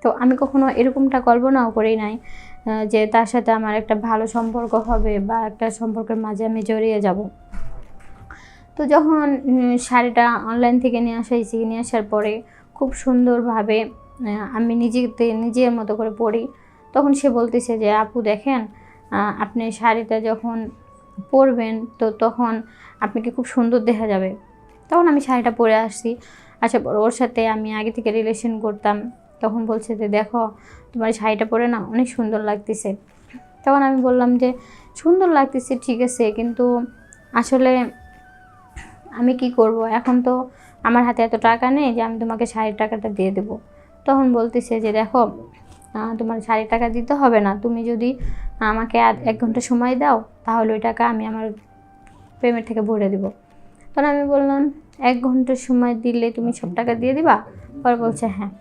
তো আমি কখনো এরকমটা কল্পনাও করি নাই যে তার সাথে আমার একটা ভালো সম্পর্ক হবে বা একটা সম্পর্কের মাঝে আমি জড়িয়ে যাব। তো যখন শাড়িটা অনলাইন থেকে নিয়ে আসার পরে খুব সুন্দরভাবে আমি নিজের মতো করে পরি। তখন সে বলতেছে যে আপু দেখেন, আপনি শাড়িটা যখন পরবেন তো তখন আপনাকে খুব সুন্দর দেখা যাবে। তখন আমি শাড়িটা পরে আসছি, আসার পর ওর সাথে আমি আগে থেকে রিলেশন করতাম। তখন বলছে যে দেখো তোমার শাড়িটা পরে না অনেক সুন্দর লাগতেছে। তখন আমি বললাম যে সুন্দর লাগতেছে ঠিক আছে, কিন্তু আসলে আমি কি করব, এখন তো আমার হাতে এত টাকা নেই যে আমি তোমাকে শাড়ির টাকাটা দিয়ে দেবো। তখন বলতেছে যে দেখো তোমার শাড়ির টাকা দিতে হবে না, তুমি যদি আমাকে 1 ঘন্টা সময় দাও তাহলে ওই টাকা আমি আমার পেমেন্ট থেকে ভরে দেবো। তখন আমি বললাম 1 ঘন্টার সময় দিলে তুমি সব টাকা দিয়ে দিবা? পরে বলছে হ্যাঁ।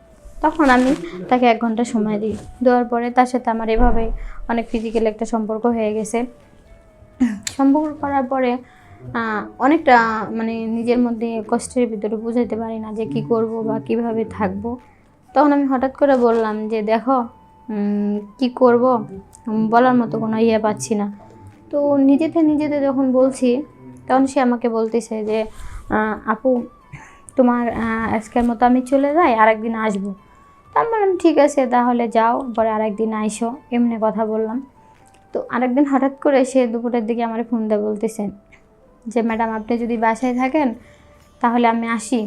তখন আমি তাকে 1 ঘন্টা সময় দিই, দেওয়ার পরে তার সাথে আমার এভাবে অনেক ফিজিক্যাল একটা সম্পর্ক হয়ে গেছে। সম্পর্ক করার পরে অনেকটা মানে নিজের মধ্যে কষ্টের ভিতরে বুঝাইতে পারি না যে কি করব বা কিভাবে থাকব। তখন আমি হঠাৎ করে বললাম যে দেখো কি করব বলার মতো কোনো পাচ্ছি না। তো নিজেতে যখন বলছি তখন সে আমাকে বলতেছে যে আপু তোমার আজকের মতো আমি চলে যাই, আরেকদিন আসবো। তা আমি বললাম ঠিক আছে তাহলে যাও, পরে আরেকদিন আইসো, এমনি কথা বললাম। তো আরেকদিন হঠাৎ করে সে দুপুরের দিকে আমার ফোন দিয়ে বলতেছে যে ম্যাডাম আপনি যদি বাসায় থাকেন তাহলে আমি আসি।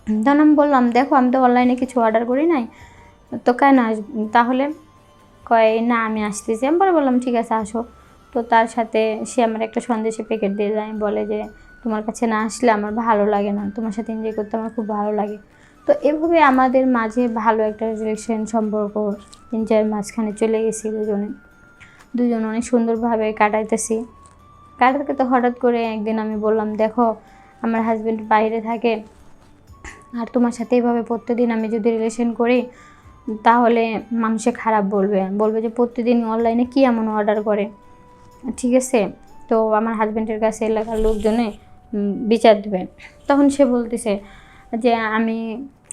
তখন আমি বললাম দেখো আমি তো অনলাইনে কিছু অর্ডার করি নাই, তো কেন তাহলে কয় না আমি আসতেছি। আমি পরে বললাম ঠিক আছে আসো। তো তার সাথে সে আমার একটা সন্দেশের প্যাকেট দিয়ে যায়, বলে যে তোমার কাছে না আসলে আমার ভালো লাগে না, তোমার সাথে এনজয় করতে আমার খুব ভালো লাগে। তো এভাবে আমাদের মাঝে ভালো একটা রিলেশন সম্পর্ক এনজয়ের মাঝখানে চলে গেছি দুজন অনেক সুন্দরভাবে কাটাইতেছি। তো হঠাৎ করে একদিন আমি বললাম দেখো আমার হাজব্যান্ড বাইরে থাকে, আর তোমার সাথে এইভাবে প্রত্যেকদিন আমি যদি রিলেশন করি তাহলে মানুষে খারাপ বলবে যে প্রতিদিন অনলাইনে কি এমন অর্ডার করে, ঠিক আছে? তো আমার হাজব্যান্ডের কাছে এলাকার লোকজনে বিচার দেবে। তখন সে বলতেছে যে আমি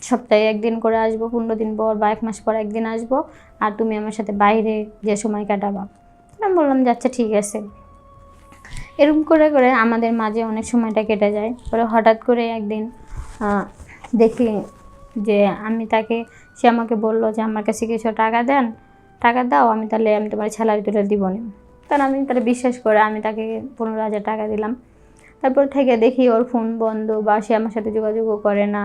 সপ্তাহে 1 দিন করে আসবো, 15 দিন পর বা 1 মাস পর একদিন আসবো, আর তুমি আমার সাথে বাইরে যে সময় কাটাবা। আমি বললাম যে আচ্ছা ঠিক আছে। এরকম করে করে আমাদের মাঝে অনেক সময়টা কেটে যায়। পরে হঠাৎ করে একদিন দেখি যে সে আমাকে বললো যে আমার কাছে কিছু টাকা দাও, আমি তোমার স্যালারি তুলে দিব না। তাহলে আমি তাহলে বিশ্বাস করে আমি তাকে 15,000 টাকা দিলাম। তারপর থেকে দেখি ওর ফোন বন্ধ বা সে আমার সাথে যোগাযোগও করে না।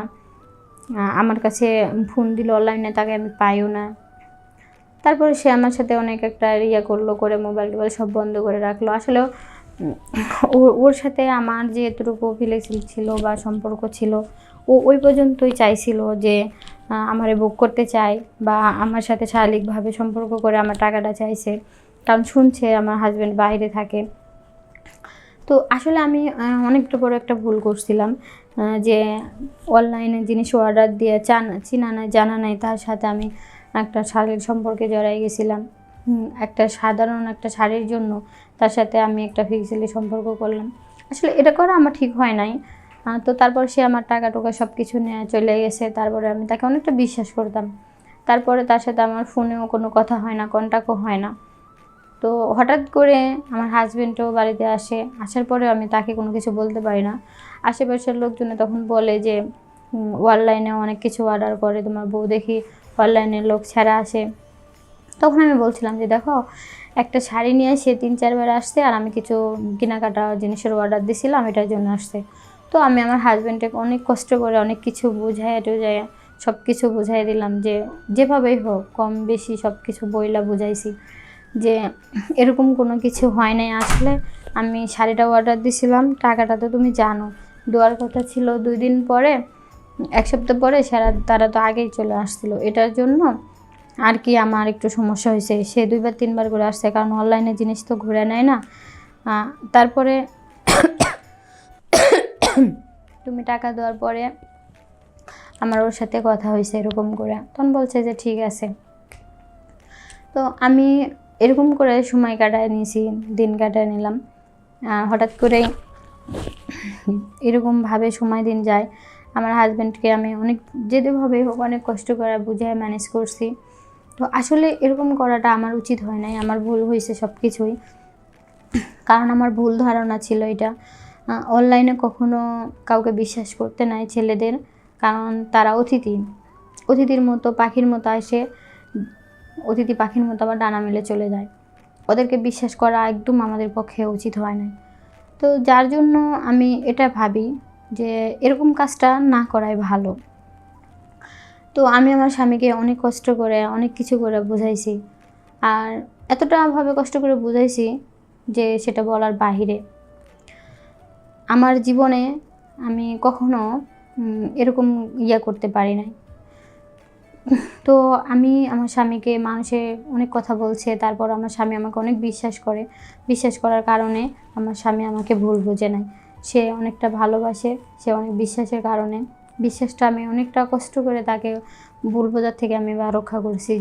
আমার কাছে ফোন দিল অনলাইনে তাকে আমি পাইও না। তারপরে সে আমার সাথে অনেক একটা করে মোবাইল টোবাইল সব বন্ধ করে রাখলো। আসলে ওর সাথে আমার যে এতটুকু ফিলিংস ছিল বা সম্পর্ক ছিল, ও ওই পর্যন্তই চাইছিল যে আমারে বুক করতে চায় বা আমার সাথে শারীরিকভাবে সম্পর্ক করে আমার টাকাটা চাইছে, কারণ শুনছে আমার হাজব্যান্ড বাইরে থাকে। তো আসলে আমি অনেকটা বড় একটা ভুল করছিলাম যে অনলাইনে জিনিস অর্ডার দিয়ে চিনা নাই জানা নাই তার সাথে আমি একটা শাড়ির সম্পর্কে জড়াই গেছিলাম। একটা সাধারণ একটা শাড়ির জন্য তার সাথে আমি একটা ফিজিক্যালি সম্পর্ক করলাম। আসলে এটা করা আমার ঠিক হয় নাই। তো তারপর সে আমার টাকা টোকা সব কিছু নিয়ে চলে গেছে। তারপরে আমি তাকে অনেকটা বিশ্বাস করতাম। তারপরে তার সাথে আমার ফোনেও কোনো কথা হয় না, কন্ট্যাক্টও হয় না। তো হঠাৎ করে আমার হাজব্যান্ডও বাড়িতে আসার পরে আমি তাকে কোনো কিছু বলতে পারি না। আশেপাশের লোকজনে তখন বলে যে অনলাইনে অনেক কিছু অর্ডার করে তোমার বউ, দেখি অনলাইনে লোক ছাড়া আসে। তখন আমি বলছিলাম যে দেখো একটা শাড়ি নিয়ে সে 3-4 বার আসছে, আর আমি কিছু কেনাকাটা জিনিসের অর্ডার দিয়েছিলাম, এটার জন্য আসছে। তো আমি আমার হাজব্যান্ডকে অনেক কষ্ট করে অনেক কিছু বুঝাই সব কিছু বুঝাই দিলাম যে যেভাবেই হোক কম বেশি সব কিছু বইলা বুঝাইছি যে এরকম কোনো কিছু হয় নাই। আসলে আমি শাড়িটা অর্ডার দিয়েছিলাম, টাকাটা তো তুমি জানো দেওয়ার কথা ছিল 2 দিন পরে, 1 সপ্তাহ পরে, তারা তো আগেই চলে আসছিল। এটার জন্য আর কি আমার একটু সমস্যা হয়েছে। সে 2-3 বার করে আসছে, কারণ অনলাইনে জিনিস তো ঘুরে নেয় না। তারপরে তুমি টাকা দেওয়ার পরে আমার ওর সাথে কথা হয়েছে এরকম করে। তখন বলছে যে ঠিক আছে। তো আমি এরকম করে সময় কাটায় নিয়েছি, দিন কাটায় নিলাম। হঠাৎ করে এরকমভাবে সময় দিন যায়। আমার হাজব্যান্ডকে আমি অনেক যেভাবে হোক অনেক কষ্ট করে বুঝায় ম্যানেজ করছি। তো আসলে এরকম করাটা আমার উচিত হয় নাই, আমার ভুল হয়েছে সব কিছুই। কারণ আমার ভুল ধারণা ছিল এটা। অনলাইনে কখনো কাউকে বিশ্বাস করতে নাই ছেলেদের, কারণ তারা অতিথির মতো পাখির মতো আসে, অতিথি পাখির মতো আবার ডানা মেলে চলে যায়। ওদেরকে বিশ্বাস করা একদম আমাদের পক্ষে উচিত হয় না। তো যার জন্য আমি এটা ভাবি যে এরকম কাজটা না করাই ভালো। তো আমি আমার স্বামীকে অনেক কষ্ট করে অনেক কিছু করে বুঝাইছি, আর এতটাভাবে কষ্ট করে বুঝাইছি যে সেটা বলার বাহিরে। আমার জীবনে আমি কখনো এরকম করতে পারি নাই। তো আমি আমার স্বামীকে, মানুষে অনেক কথা বলছে, তারপর আমার স্বামী আমাকে অনেক বিশ্বাস করে। বিশ্বাস করার কারণে আমার স্বামী আমাকে ভুল বোঝে নাই। সে অনেকটা ভালোবাসে, সে অনেক বিশ্বাসের কারণে, বিশ্বাসটা আমি অনেকটা কষ্ট করে তাকে ভুল বোঝার থেকে আমি রক্ষা করছি।